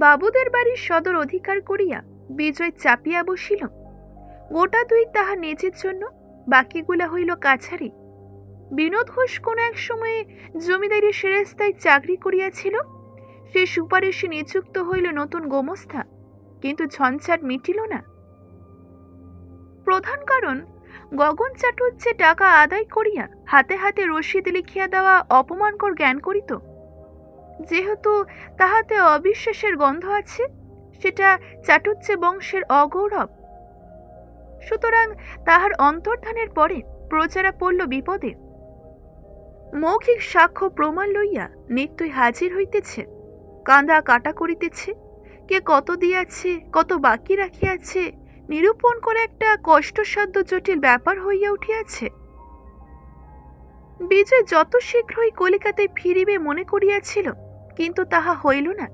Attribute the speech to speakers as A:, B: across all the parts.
A: বাবুদের বাড়ির সদর অধিকার করিয়া বিজয় চাপিয়া বসিল। গোটা দুই তাহা নিজের জন্য, বাকিগুলা হইল কাছারি। বিনোদ ঘোষ কোন এক সময়ে জমিদারি সেরেস্তায় চাকরি করিয়াছিল। সে সুপারিশে নিযুক্ত হইল নতুন গোমস্থা, কিন্তু ঝঞ্ঝাট মিটিল না। প্রধান কারণ, গগন চাটুর্যে টাকা আদায় করিয়া হাতে হাতে রসিদ লিখিয়া দেওয়া অপমানকর জ্ঞান করিত। যেহেতু তাহাতে অবিশ্বাসের গন্ধ আছে, সেটা চাটুর্যে বংশের অগৌরব। সুতরাং তাহার অন্তর্ধানের পরে প্রজারা পড়ল বিপদে। মৌখিক সাক্ষ্য প্রমাণ লইয়া নিত্যই হাজির হইতেছে, কাঁদা কাটা করিতেছে। কে কত দিয়াছে, কত বাকি রাখিয়াছে নিরূপণ করে একটা কষ্টসাধ্য জটিল ব্যাপার হইয়া উঠিয়াছে। বিজয় যত শীঘ্রই কলিকাতায় ফিরিবে মনে করিয়াছিল, কিন্তু তাহা হইল না।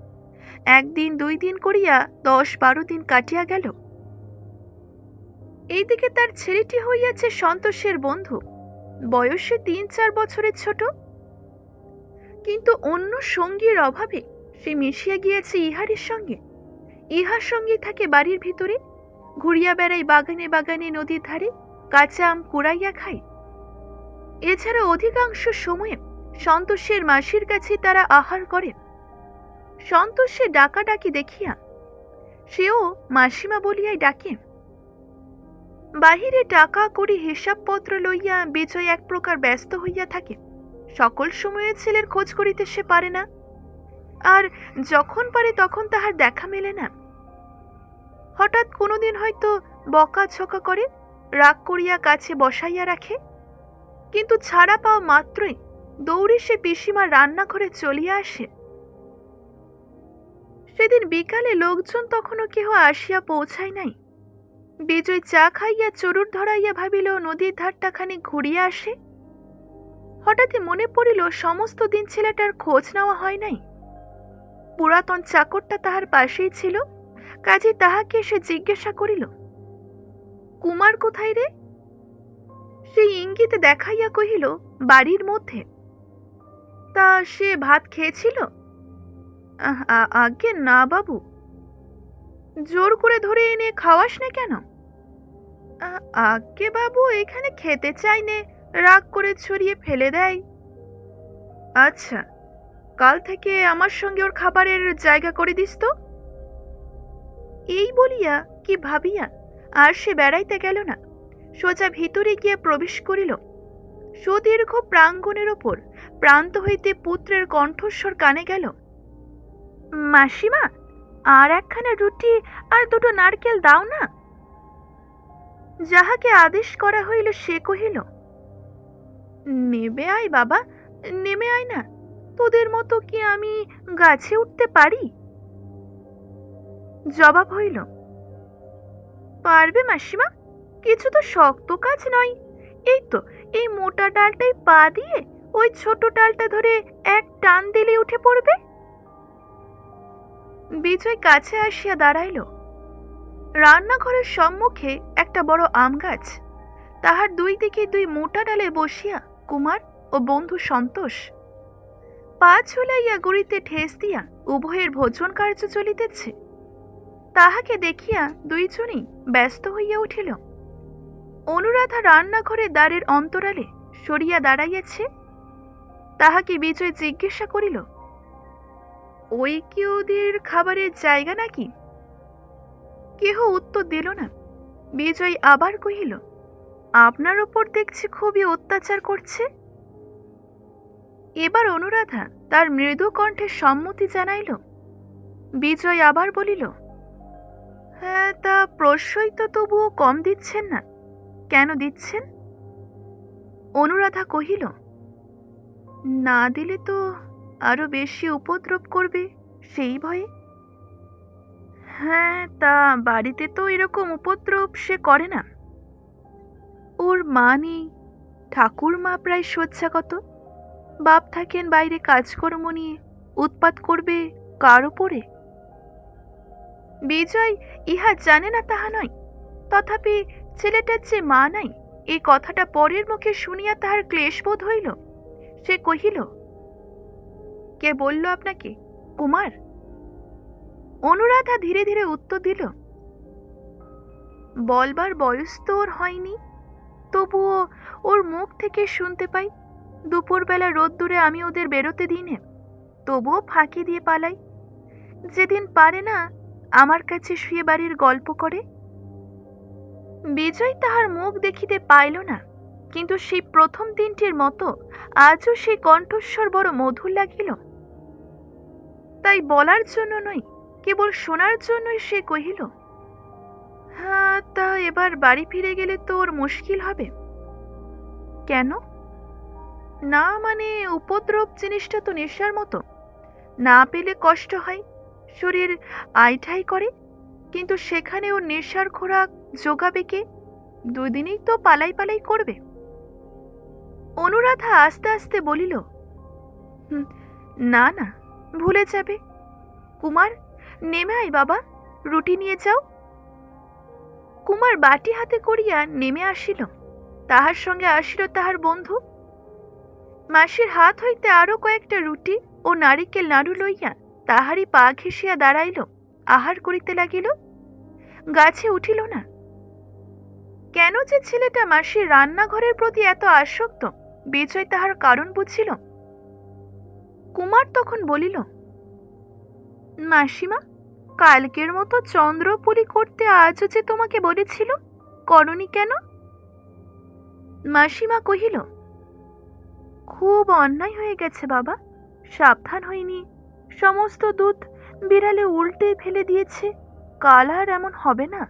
A: 1 দিন 2 দিন করিয়া 10-12 দিন কাটিয়া গেল। এইদিকে তার ছেলেটি হইয়াছে সন্তোষের বন্ধু, বয়সে 3-4 বছরের ছোট। কিন্তু অন্য সঙ্গীর অভাবে সে মিশিয়া গিয়েছে ইহারের সঙ্গে। ইহার সঙ্গে থাকে বাড়ির ভিতরে, ঘুরিয়া বেড়াই বাগানে বাগানে, নদীর ধারে কাঁচা আম কুড়াইয়া খায়। এছাড়া অধিকাংশ সময়ে সন্তোষের মাসির কাছে তারা আহার করে। সন্তোষে ডাকাডাকি দেখিয়া সেও মাসিমা বলিয়াই ডাকে। বাহিরে টাকা করি হিসাবপত্র লইয়া বিজয় এক প্রকার ব্যস্ত হইয়া থাকে। সকল সময়ে ছেলের খোঁজ করিতে সে পারে না, আর যখন পারে তখন তাহার দেখা মেলে না। হঠাৎ কোনোদিন হয়তো বকা ঝকা করে, রাগ করিয়া কাছে বসাইয়া রাখে, কিন্তু ছাড়া পাওয়া মাত্রই দৌড়ে সে পিসিমার রান্নাঘরে চলিয়া আসে। সেদিন বিকালে লোকজন তখনও কেহ আসিয়া পৌঁছায় নাই। বিজয় চা খাইয়া চরুর ধরাইয়া ভাবিল নদীর ধারটা খানিক ঘুরিয়া আসে। হঠাৎই মনে পড়িল সমস্ত দিন ছেলেটার খোঁজ নেওয়া হয় নাই। পুরাতন চাকরটা তাহার পাশেই ছিল, কাজে তাহাকে সে জিজ্ঞাসা করিল, কুমার কোথায় রে? সেই ইঙ্গিতে দেখাইয়া কহিল, বাড়ির মধ্যে। তা সে ভাত খেয়েছিল? আজ্ঞে না বাবু। জোর করে ধরে এনে খাওয়াস না কেন? আজ্ঞে বাবু, এখানে খেতে চাই নে, রাগ করে ছড়িয়ে ফেলে দেয়। আচ্ছা, কাল থেকে আমার সঙ্গে ওর খাবারের জায়গা করে দিস তো। এই বলিয়া কি ভাবিয়া আর সে বেড়াইতে গেল না, সোজা ভিতরে গিয়া প্রবেশ করিল। সুদীর্ঘ প্রাঙ্গণের ওপর প্রান্ত হইতে পুত্রের কণ্ঠস্বর কানে গেল, মাসিমা, আর একখানা রুটি আর 2টো নারকেল দাও না। যাহাকে আদেশ করা হইল সে কহিল, নেবে আয় বাবা, নেমে আয় না, তোদের মতো কি আমি গাছে উঠতে পারি? জবাব হইল, পারবে মাসিমা, কিছু তো শক্ত কাজ নয়। এই তো, এই মোটা ডালটাই পা দিয়ে ওই ছোট ডালটা ধরে এক টান দিলে উঠে পড়বে। বিজয় কাছে আসিয়া দাঁড়াইল। রান্নাঘরের সম্মুখে একটা বড় আম গাছ, তাহার 2 দিকে 2 মোটা ডালে বসিয়া কুমার ও বন্ধু সন্তোষ। পা ঝুলাইয়া গুড়িতে ঠেস দিয়া উভয়ের ভোজন কার্য চলিতেছে। তাহাকে দেখিয়া 2 জনই ব্যস্ত হইয়া উঠিল। অনুরাধা রান্নাঘরে দ্বারের অন্তরালে সরিয়া দাঁড়াইয়াছে। তাহাকে বিজয় জিজ্ঞাসা করিল, ওই কি ওদের খাবারের জায়গা নাকি? কেহ উত্তর দিল না। বিজয় আবার কহিল, আপনার ওপর দেখছি খুবই অত্যাচার করছে। এবার অনুরাধা তার মৃদু কণ্ঠে সম্মতি জানাইল। বিজয় আবার বলিল, হ্যাঁ, তা প্রশ্রয় তো তবুও কম দিচ্ছেন না, কেন দিচ্ছেন? অনুরাধা কহিল, না দিলে তো আরো বেশি উপদ্রব করবে, সেই ভয়ে। হ্যাঁ, তা বাড়িতে তো এরকম উপদ্রব সে করে না। ওর মা নেই, ঠাকুরমা প্রায় শয্যাগত, বাপ থাকেন বাইরে কাজকর্ম নিয়ে, উৎপাত করবে কার উপরে? বিজয় ইহা জানে না তাহা নয়, তথাপি ছেলেটার যে মা নাই এই কথাটা পরের মুখে শুনিয়া তাহার ক্লেশবোধ হইল। সে কহিল, কে বলল আপনাকে, কুমার? অনুরাধা ধীরে ধীরে উত্তর দিল, বলবার বয়স তো ওর হয়নি, তবুও ওর মুখ থেকে শুনতে পাই। দুপুরবেলা রোদ্দুরে আমি ওদের বেরোতে দিনে, তবুও ফাঁকি দিয়ে পালাই। যেদিন পারে না, আমার কাছে শুয়ে বাড়ির গল্প করে। বিজয় তাহার মুখ দেখিতে পাইল না, কিন্তু সেই প্রথম দিনটির মতো আজও সেই কণ্ঠস্বর বড় মধুর লাগিল। তাই বলার জন্য নয়, কেবল শোনার জন্যই সে কহিল, হ্যাঁ, তা এবার বাড়ি ফিরে গেলে তো ওর মুশকিল হবে। কেন? না মানে, উপদ্রব জিনিসটা তো নেশার মতো, না পেলে কষ্ট হয়, শরীর আইঠাই করে, কিন্তু সেখানে ওর নেশার খোরাক জোগাবে কে? দুদিনেই তো পালাই পালাই করবে। অনুরাধা আস্তে আস্তে বলিল, না না, ভুলে যাবে। কুমার, নেমে আয় বাবা, রুটি নিয়ে যাও। কুমার বাটি হাতে করিয়া নেমে আসিল, তাহার সঙ্গে আসিল তাহার বন্ধু। মাসির হাত হইতে আরো কয়েকটা রুটি ও নারিকেল নাড়ু লইয়া তাহারই পা ঘেঁষিয়া দাঁড়াইল, আহার করিতে লাগিল। গাছে উঠিল না। কেন যে ছেলেটা মাসির রান্নাঘরের প্রতি এত আসক্ত, বিজয় তাহার কারণ বুঝিল। কুমার তখন বলিল, মাসিমা, কালকের মতো চন্দ্রপুলি করতে আজও যে তোমাকে বলেছিল, করনি কেন? মাসিমা কহিল, খুব অন্যায় হয়ে গেছে বাবা, সাবধান হইনি, সমস্ত দুধ বিড়ালে উল্টে ফেলে দিয়েছে, কাল আর এমন হবে না।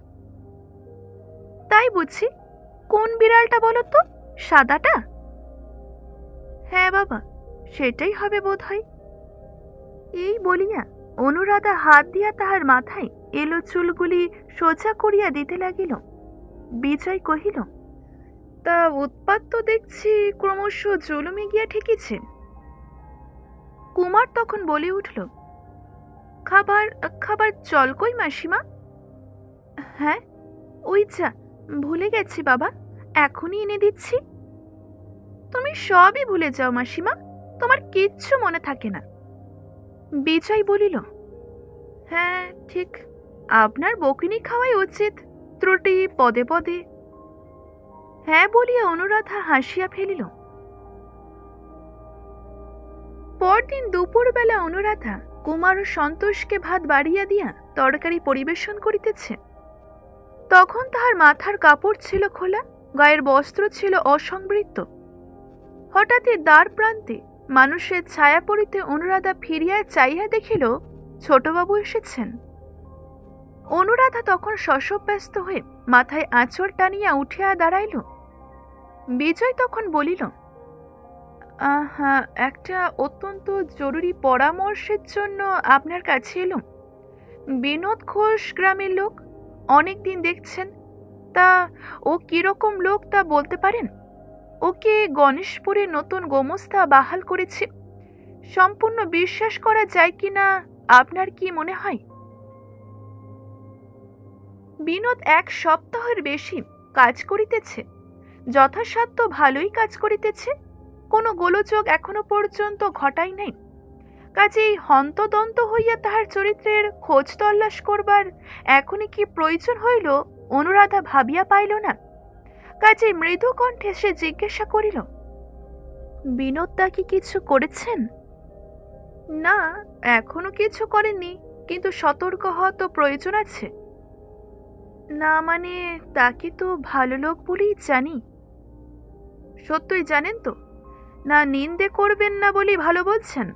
A: তাই বুঝি? কোন বিড়ালটা বলো তো? সাদাটা? হ্যাঁ বাবা, সেটাই হবে বোধ হয়। এই বলিয়া অনুরাধা হাত দিয়া তাহার মাথায় এলো চুলগুলি সোজা করিয়া দিতে লাগিল। বিজয় কহিল, তা উৎপাত তো দেখছি ক্রমশ জুলুমে গিয়া ঠেকিছে। কুমার তখন বলে উঠল, খাবার খাবার জল কই মাসিমা? হ্যাঁ, ওই যা, ভুলে গেছি বাবা, এখনই এনে দিচ্ছি। তুমি সবই ভুলে যাও মাসিমা, তোমার কিচ্ছু মনে থাকে না। বিজয় বলিল, হ্যাঁ ঠিক, আপনার বকুনি খাওয়াই উচিত, ত্রুটি পদে পদে। হ্যাঁ বলিয়া অনুরাধা হাসিয়া ফেলিল। পরদিন দুপুরবেলা অনুরাধা কুমার ও সন্তোষকে ভাত বাড়িয়া দিয়া তরকারি পরিবেশন করিতেছে। তখন তাহার মাথার কাপড় ছিল খোলা, গায়ের বস্ত্র ছিল অসংবৃত্ত। হঠাৎই দ্বার প্রান্তে মানুষের ছায়া পড়িতে অনুরাধা ফিরিয়া চাইয়া দেখিল ছোটবাবু এসেছেন। অনুরাধা তখন শশব্যস্ত হয়ে মাথায় আঁচড় টানিয়া উঠিয়া দাঁড়াইল। বিজয় তখন বলিল, হ্যাঁ, একটা অত্যন্ত জরুরি পরামর্শের জন্য আপনার কাছে এলুম। বিনোদ ঘোষ গ্রামের লোক, অনেকদিন দেখছেন, তা ও কিরকম লোক তা বলতে পারেন? ওকে গণেশপুরে নতুন গোমস্তা বাহাল করেছে, সম্পূর্ণ বিশ্বাস করা যায় কিনা আপনার কি মনে হয়? বিনোদ 1 সপ্তাহের বেশি কাজ করিতেছে, যথাসাধ্য ভালোই কাজ করিতেছে, কোনো গোলযোগ এখনো পর্যন্ত ঘটাই নাই। কাজেই হন্তদন্ত হইয়া তাহার চরিত্রের খোঁজ তল্লাশ করবার এখনই কি প্রয়োজন হইল অনুরাধা ভাবিয়া পাইল না। কাজেই মৃদু কণ্ঠে সে জিজ্ঞাসা করিল, বিনোদ দা কি কিছু করেছেন? না, এখনো কিছু করেননি, কিন্তু সতর্ক হওয়া তো প্রয়োজন আছে। না মানে, তাকে তো ভালো লোক বলেই জানি। সত্যই জানেন তো? না নিন্দে করবেন না বলেই ভালো বলছেন?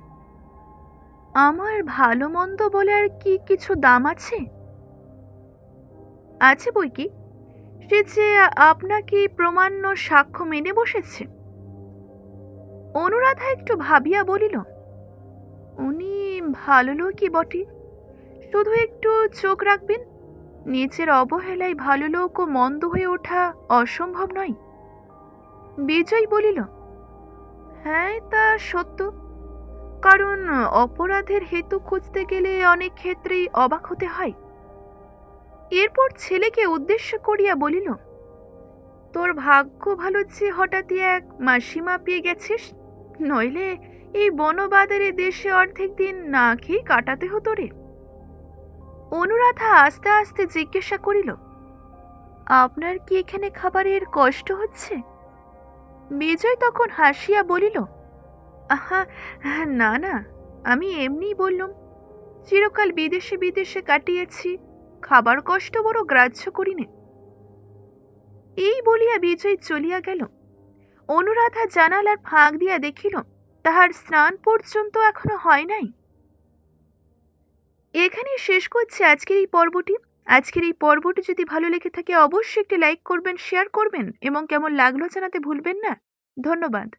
A: আমার ভালো মন্দ বলে আর কি কিছু দাম আছে? আছে বই কি, সে যে আপনাকে প্রমাণ্য সাক্ষ্য মেনে বসেছে। অনুরাধা একটু ভাবিয়া বলিল, উনি ভালো লোকই বটে, শুধু একটু চোখ রাখবেন, নিজের অবহেলায় ভালো লোক ও মন্দ হয়ে ওঠা অসম্ভব নয়। বিজয় বলিল, হ্যাঁ তা সত্য, কারণ অপরাধের হেতু খুঁজতে গেলে অনেক ক্ষেত্রেই অবাক হতে হয়। এরপর ছেলেকে উদ্দেশ্য করিয়া বলিল, তোর ভাগ্য ভালো যে হঠাৎই এক মাসিমা পেয়ে গেছিস, নইলে এই বনবাদারে দেশে অর্ধেক দিন না খেয়ে কাটাতে হতো রে। অনুরাধা আস্তে আস্তে জিজ্ঞাসা করিল, আপনার কি এখানে খাবারের কষ্ট হচ্ছে? বিজয় তখন হাসিয়া বলিল, আহা, না না, আমি এমনিই বললুম। চিরকাল বিদেশে বিদেশে কাটিয়েছি, খাবার কষ্ট বড় গ্রাহ্য করিনে। এই বলিয়া বিজয় চলিয়া গেল। অনুরাধা জানালার ফাঁক দিয়া দেখিল তাহার স্নান পর্যন্ত এখনো হয় নাই। এখানেই শেষ করছি আজকের এই পর্বটি। আজকের এই পর্বটি যদি ভালো লেগে থাকে অবশ্যই একটি লাইক করবেন, শেয়ার করবেন এবং কেমন লাগলো জানাতে ভুলবেন না। ধন্যবাদ।